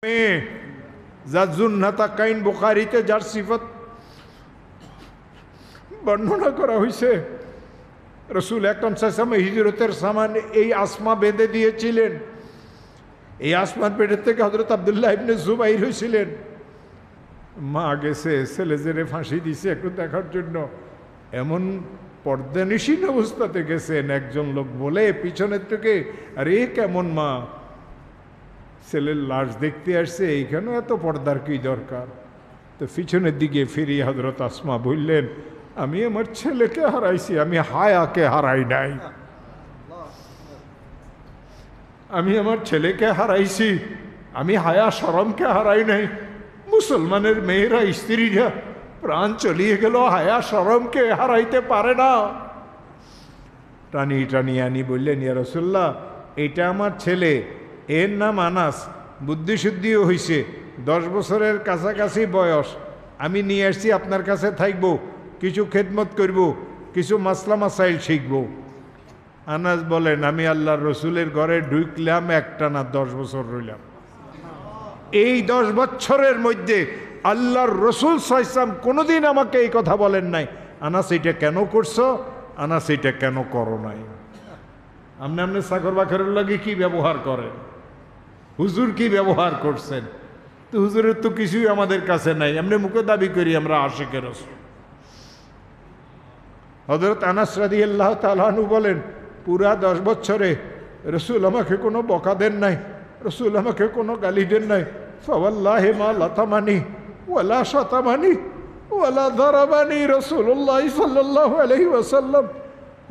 में জাজুন্নাতা কাইন বুখারীতে যার সিফত বর্ণনা করা হয়েছে। রসুল আকরাম সাল্লাল্লাহু আলাইহি ওয়াসাল্লাম হিজরতের সামান এই আসমা বেঁধে দিয়েছিলেন। এই আসমান পেটের থেকে হযরত আব্দুল্লাহ ইবনে জুবাইর হয়েছিলেন। মা গেছে ছেলেজেরে ফাঁসি দিছে একটু দেখার জন্য। এমন পর্দানিসীন অবস্থাতে গেছেন, একজন লোক বলে পিছনের থেকে, আরে কেমন মা, ছেলের লাশ দেখতে আসছে, এইখানেও এত পর্দার কি দরকার? তো পিছনের দিকে ফিরিয়ে হযরত আসমা বললেন, আমি আমার ছেলেকে হারাইছি, আমি হায়াকে হারাই নাই। আমি আমার ছেলেকে হারাইছি, আমি হায়া শরমকে হারাই নাই। মুসলমানের মেয়েরা স্ত্রীরা প্রাণ চলিয়ে গেল, হায়া শরমকে হারাইতে পারে না। টানি টানি আনি বললেন, ইয়া রাসূলুল্লাহ, এটা আমার ছেলে, এর নাম আনাস, বুদ্ধিশুদ্ধিও হয়েছে, 10 বছরের কাছাকাছি বয়স। আমি নিয়ে আসছি আপনার কাছে থাকব, কিছু খেদমত করব, কিছু মাসলা মাসাইল শিখব। আনাস বলেন, আমি আল্লাহর রসুলের ঘরে ঢুকলাম, একটানা 10 বছর রইলাম। এই 10 বছরের মধ্যে আল্লাহর রসুল সাল্লাল্লাহু আলাইহি ওয়াসাল্লাম কোনোদিন আমাকে এই কথা বলেন নাই, আনাস এটা কেন করছো, আনাস এটা কেন করো নাই। আপনি চাকর বাকরের লাগে কি ব্যবহার করেন, হুজুর কি ব্যবহার করছেন? তো হুজুরের তো কিছুই আমাদের কাছে নাই, আমরা মুখে দাবি করি আমরা আশিকের রাসূল। হযরত আনাস রাদিয়াল্লাহু তাআলা আনহু বলেন, পুরা 10 বছরে রসুল আমাকে কোনো বকা দেন নাই, রসুল আমাকে কোনো গালি দেন নাই। ফাওয়াল্লাহি মা লাতামানি ওয়ালা শাতামানি ওয়ালা দারাবানি রাসূলুল্লাহ সাল্লাল্লাহু আলাইহি ওয়াসাল্লাম।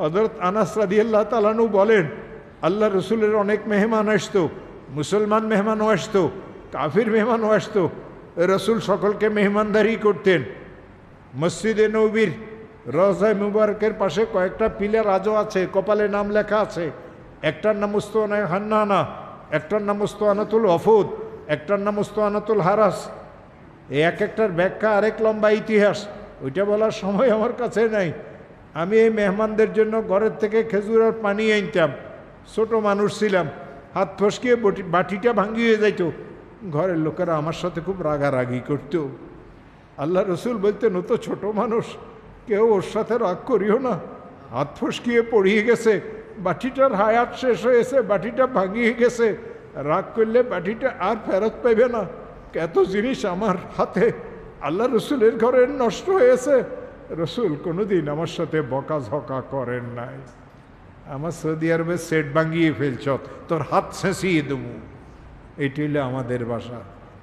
হযরত আনাস রাদিয়াল্লাহু তাআলা আনহু বলেন, আল্লাহ রসুলের অনেক মেহমান আসতো, মুসলমান মেহমানও আসতো, কাফির মেহমানও আসতো। রসুল সকলকে মেহমানদারি করতেন। মসজিদে নববীর রওজা মুবারকের পাশে কয়েকটা পিলার আজও আছে, কপালে নাম লেখা আছে। একটার নাম উস্তানায়ে হান্নানা, একটার নাম উস্তানাতুল ওয়াফুদ, একটার নাম উস্তানাতুল হারাস। এই এক একটার ব্যাখ্যা আরেক লম্বা ইতিহাস, ওইটা বলার সময় আমার কাছে নাই। আমি এই মেহমানদের জন্য ঘরের থেকে খেজুর আর পানি আনতাম। ছোট মানুষ ছিলাম, হাত ফসকিয়ে বাটিটা ভাঙিয়ে যাইত। ঘরের লোকেরা আমার সাথে খুব রাগারাগি করত। আল্লাহ রসুল বলতেন, ও তো ছোট মানুষ, কেউ ওর সাথে রাগ করিও না। হাত ফসকিয়ে পড়িয়ে গেছে, বাটিটার হায়াত শেষ হয়েছে, বাটিটা ভাঙিয়ে গেছে, রাগ করলে বাটিটা আর ফেরত পাইবে না। এত জিনিস আমার হাতে আল্লাহ রসুলের ঘরে নষ্ট হয়েছে। রসুল কোনোদিন আমার সাথে বকাঝকা করেন নাই। আমার সৌদি আরবে সেট ভাঙিয়ে ফেলছ, তোর হাত ছেঁচিয়ে দেবো, এইটি হলো আমাদের বাসা।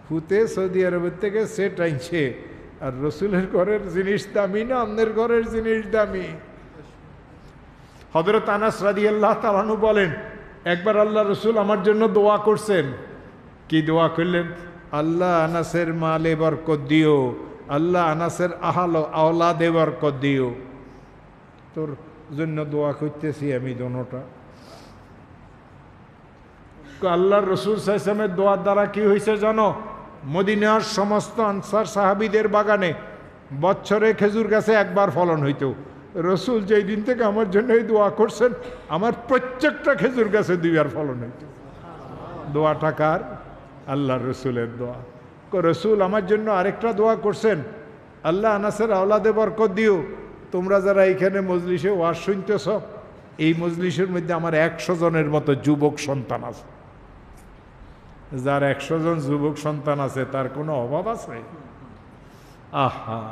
ফুতে সৌদি আরবের থেকে সেট আনছে, আর রসুলের ঘরের জিনিস দামি না আমাদের ঘরের জিনিস দামি। হযরত আনাস রাদিয়াল্লাহু তাআলা আনহু বলেন, একবার আল্লাহ রসুল আমার জন্য দোয়া করছেন। কি দোয়া করলেন? আল্লাহ আনাসের মালে বরকত দিও, আল্লাহ আনাসের আওলাদে বরকত দিও। তোর জন্য দোয়া করতেছি আমি দোনোটা। আল্লাহর রসুল সাল্লাল্লাহু আলাইহি ওয়াসাল্লামের দোয়ার দ্বারা কি হয়েছে জানো? মদিনার সমস্ত আনসার সাহাবীদের বাগানে বছরে খেজুর গাছে একবার ফলন হইতো। রসুল যেই দিন থেকে আমার জন্য এই দোয়া করছেন, আমার প্রত্যেকটা খেজুর গাছে 2 বার ফলন হইতো। দোয়াটা কার? আল্লাহর রসুলের দোয়া। রসুল আমার জন্য আরেকটা দোয়া করছেন, আল্লাহ আনাসের আওলাদে বরকত দিও। তোমরা যারা এইখানে মজলিসে ওয়াজ শুনতেছ, এই মজলিসের মধ্যে আমার 100 জনের মতো যুবক সন্তান আছে। যার 100 জন যুবক সন্তান আছে তার কোনো অভাব আছে? আহা,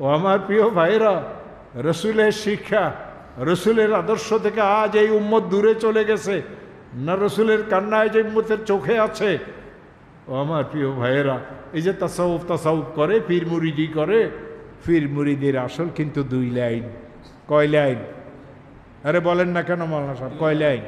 ও আমার প্রিয় ভাইরা, রসুলের শিক্ষা, রসুলের আদর্শ থেকে আজ এই উম্মত দূরে চলে গেছে না, রসুলের কান্নায় যে উম্মতের চোখে আছে। ও আমার প্রিয় ভাইয়েরা, এই যে তাসাউফ করে, পীর মুরিদি করে, পীর মুরিদের আসল কিন্তু 2 লাইন। কয় লাইন? আরে বলেন না কেন মাওলানা সাহেব, কয় লাইন?